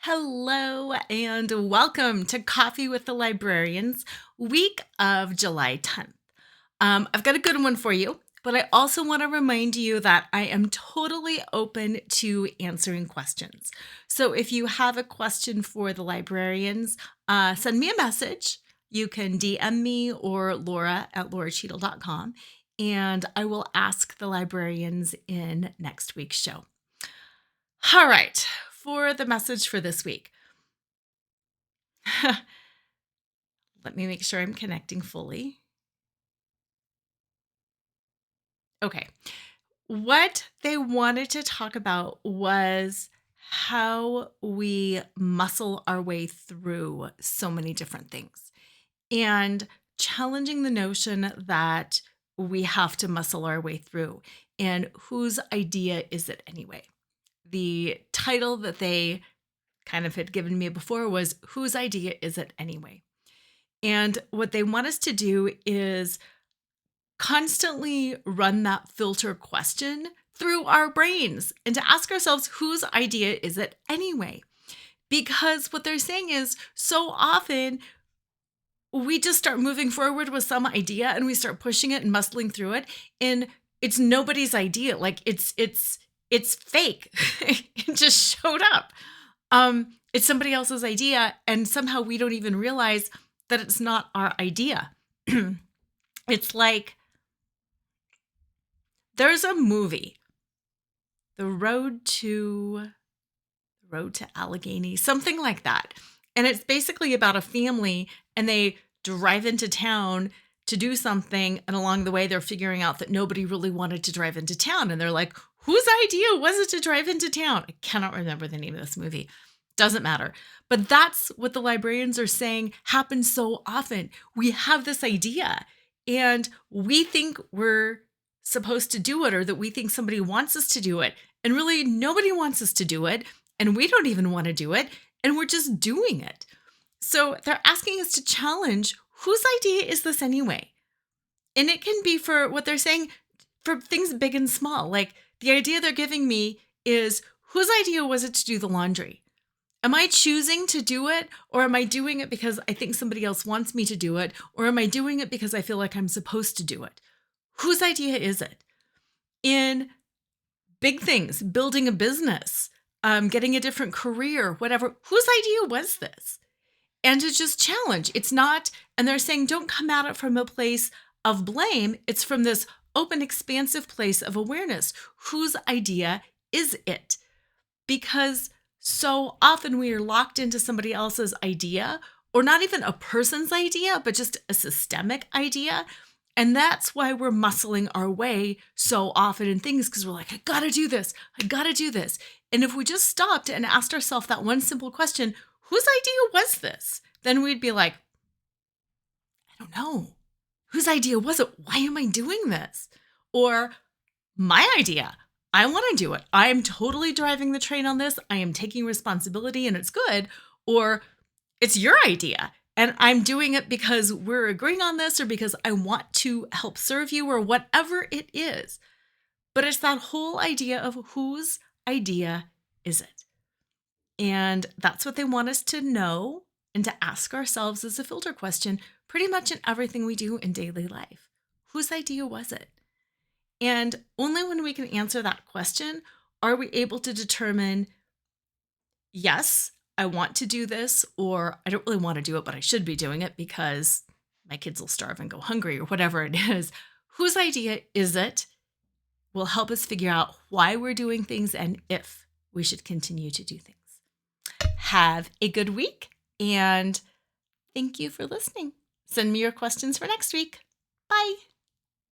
Hello and welcome to Coffee with the Librarians, week of July 10th. I've got a good one for you, but I also want to remind you that I am totally open to answering questions. So if you have a question for the librarians, send me a message. You can DM me or Lora at loracheadle.com, and I will ask the librarians in next week's show. All right, for the message for this week. Let me make sure I'm connecting fully. Okay. What they wanted to talk about was how we muscle our way through so many different things and challenging the notion that we have to muscle our way through and whose idea is it anyway? The title that they kind of had given me before was Whose Idea Is It Anyway? And what they want us to do is constantly run that filter question through our brains and to ask ourselves, whose idea is it anyway? Because what they're saying is so often we just start moving forward with some idea and we start pushing it and muscling through it, and it's nobody's idea. Like it's fake. It just showed up. It's somebody else's idea, and somehow we don't even realize that it's not our idea. It's like there's a movie, The Road to Allegheny, something like that. And it's basically about a family and they drive into town to do something, and along the way they're figuring out that nobody really wanted to drive into town, and they're like, whose idea was it to drive into town? I cannot remember the name of this movie. Doesn't matter. But that's what the librarians are saying happens so often. We have this idea and we think we're supposed to do it, or that we think somebody wants us to do it. And really, nobody wants us to do it. And we don't even want to do it. And we're just doing it. So they're asking us to challenge, whose idea is this anyway? And it can be, for what they're saying, for things big and small. Like the idea they're giving me is, whose idea was it to do the laundry? Am I choosing to do it, or am I doing it because I think somebody else wants me to do it? Or am I doing it because I feel like I'm supposed to do it? Whose idea is it? In big things, building a business, getting a different career, whatever, whose idea was this? And to just challenge. It's not, and they're saying, don't come at it from a place of blame. It's from this open, expansive place of awareness. Whose idea is it? Because so often we are locked into somebody else's idea, or not even a person's idea, but just a systemic idea. And that's why we're muscling our way so often in things, because we're like, I gotta do this. I gotta do this. And if we just stopped and asked ourselves that one simple question, whose idea was this? Then we'd be like, I don't know. Whose idea was it? Why am I doing this? Or my idea. I want to do it. I am totally driving the train on this. I am taking responsibility and it's good. Or it's your idea and I'm doing it because we're agreeing on this, or because I want to help serve you, or whatever it is. But it's that whole idea of whose idea is it? And that's what they want us to know and to ask ourselves as a filter question pretty much in everything we do in daily life. Whose idea was it? And only when we can answer that question are we able to determine, yes, I want to do this, or I don't really want to do it, but I should be doing it because my kids will starve and go hungry, or whatever it is. Whose idea is it? Will help us figure out why we're doing things and if we should continue to do things. Have a good week, and thank you for listening. Send me your questions for next week. Bye.